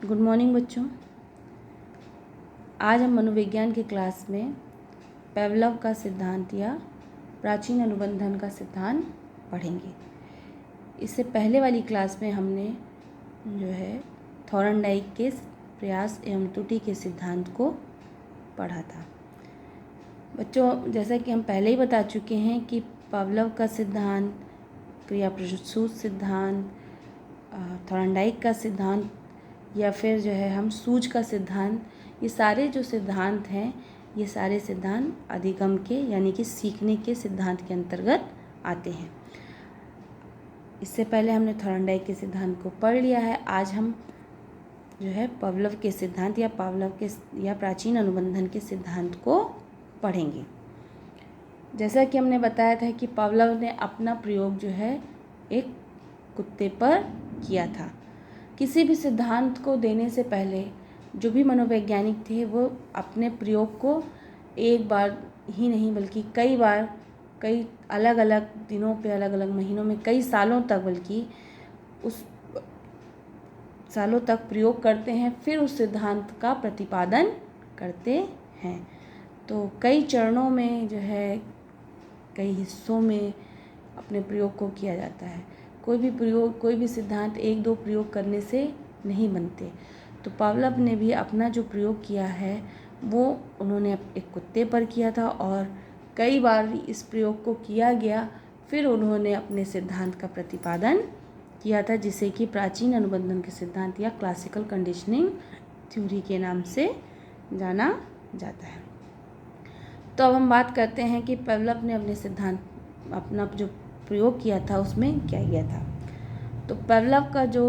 Good morning बच्चों। आज हम मनोविज्ञान की क्लास में पेवलव का सिद्धांत या प्राचीन अनुबंधन का सिद्धांत पढ़ेंगे। इससे पहले वाली क्लास में हमने जो है थॉर्नडाइक के प्रयास एवं त्रुटि के सिद्धांत को पढ़ा था। बच्चों, जैसा कि हम पहले ही बता चुके हैं कि पेवलव का सिद्धांत, क्रिया प्रसूत सिद्धांत, थॉर्नडाइक का सिद्धांत या फिर जो है हम सूज का सिद्धांत, ये सारे जो सिद्धांत हैं ये सारे सिद्धांत अधिगम के यानी कि सीखने के सिद्धांत के अंतर्गत आते हैं। इससे पहले हमने थॉर्नडाइक के सिद्धांत को पढ़ लिया है। आज हम जो है पेवलव के सिद्धांत या पेवलव के या प्राचीन अनुबंधन के सिद्धांत को पढ़ेंगे। जैसा कि हमने बताया था कि पेवलव ने अपना प्रयोग जो है एक कुत्ते पर किया था। किसी भी सिद्धांत को देने से पहले जो भी मनोवैज्ञानिक थे वो अपने प्रयोग को एक बार ही नहीं बल्कि कई बार, कई अलग अलग दिनों पे, अलग अलग महीनों में, कई सालों तक, बल्कि उस सालों तक प्रयोग करते हैं, फिर उस सिद्धांत का प्रतिपादन करते हैं। तो कई चरणों में जो है, कई हिस्सों में अपने प्रयोग को किया जाता है। कोई भी सिद्धांत एक दो प्रयोग करने से नहीं बनते। तो पेवलव ने भी अपना जो प्रयोग किया है वो उन्होंने एक कुत्ते पर किया था और कई बार इस प्रयोग को किया गया, फिर उन्होंने अपने सिद्धांत का प्रतिपादन किया था, जिसे कि प्राचीन अनुबंधन के सिद्धांत या क्लासिकल कंडीशनिंग थ्योरी के नाम से जाना जाता है। तो अब हम बात करते हैं कि पेवलव ने अपने सिद्धांत, अपना जो प्रयोग किया था उसमें क्या किया था। तो पेवलव का जो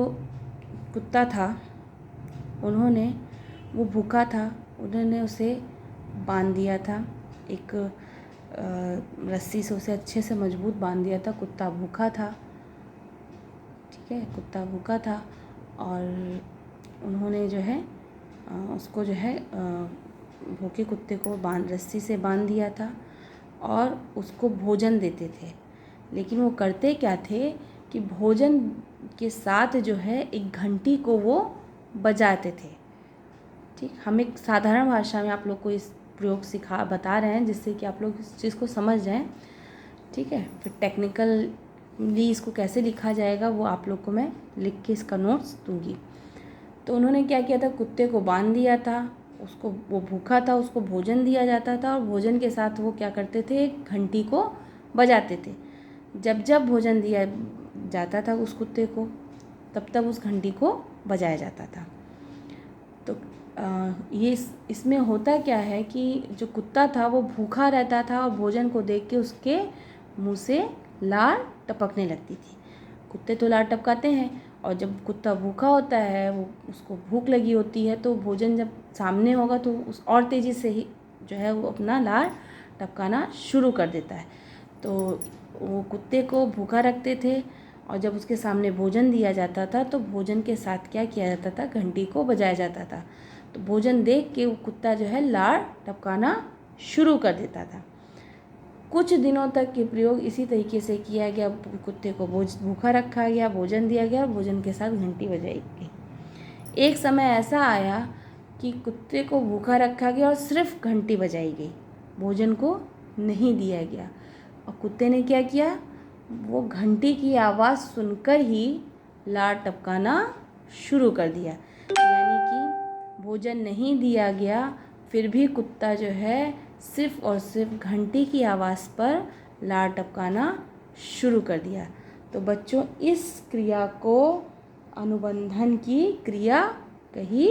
कुत्ता था, वो भूखा था, उन्होंने उसे बांध दिया था, एक रस्सी से उसे अच्छे से मजबूत बांध दिया था। कुत्ता भूखा था, ठीक है, कुत्ता भूखा था और उन्होंने जो है उसको जो है भूखे कुत्ते को रस्सी से बांध दिया था और उसको भोजन देते थे। लेकिन वो करते क्या थे कि भोजन के साथ जो है एक घंटी को वो बजाते थे। ठीक, हम एक साधारण भाषा में आप लोग को इस प्रयोग बता रहे हैं जिससे कि आप लोग इस चीज़ को समझ जाएं। ठीक है, फिर टेक्निकली इसको कैसे लिखा जाएगा वो आप लोग को मैं लिख के इसका नोट्स दूंगी। तो उन्होंने क्या किया था, कुत्ते को बांध दिया था, वो भूखा था, उसको भोजन दिया जाता था और भोजन के साथ वो क्या करते थे, एक घंटी को बजाते थे। जब जब भोजन दिया जाता था उस कुत्ते को, तब तब उस घंटी को बजाया जाता था। तो ये इसमें होता क्या है कि जो कुत्ता था वो भूखा रहता था और भोजन को देख के उसके मुंह से लार टपकने लगती थी। कुत्ते तो लार टपकाते हैं और जब कुत्ता भूखा होता है, वो उसको भूख लगी होती है, तो भोजन जब सामने होगा तो उस और तेज़ी से ही जो है वो अपना लार टपकाना शुरू कर देता है। तो वो कुत्ते को भूखा रखते थे और जब उसके सामने भोजन दिया जाता था तो भोजन के साथ क्या किया जाता था, घंटी को बजाया जाता था। तो भोजन देख के वो कुत्ता जो है लार टपकाना शुरू कर देता था। कुछ दिनों तक के प्रयोग इसी तरीके से किया गया। कुत्ते को भूखा रखा गया, भोजन दिया गया और भोजन के साथ घंटी बजाई गई। एक समय ऐसा आया कि कुत्ते को भूखा रखा गया और सिर्फ घंटी बजाई गई, भोजन को नहीं दिया गया। और कुत्ते ने क्या किया, वो घंटी की आवाज़ सुनकर ही लार टपकाना शुरू कर दिया। यानी कि भोजन नहीं दिया गया, फिर भी कुत्ता जो है सिर्फ और सिर्फ घंटी की आवाज़ पर लार टपकाना शुरू कर दिया। तो बच्चों, इस क्रिया को अनुबंधन की क्रिया कही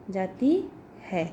जाती है।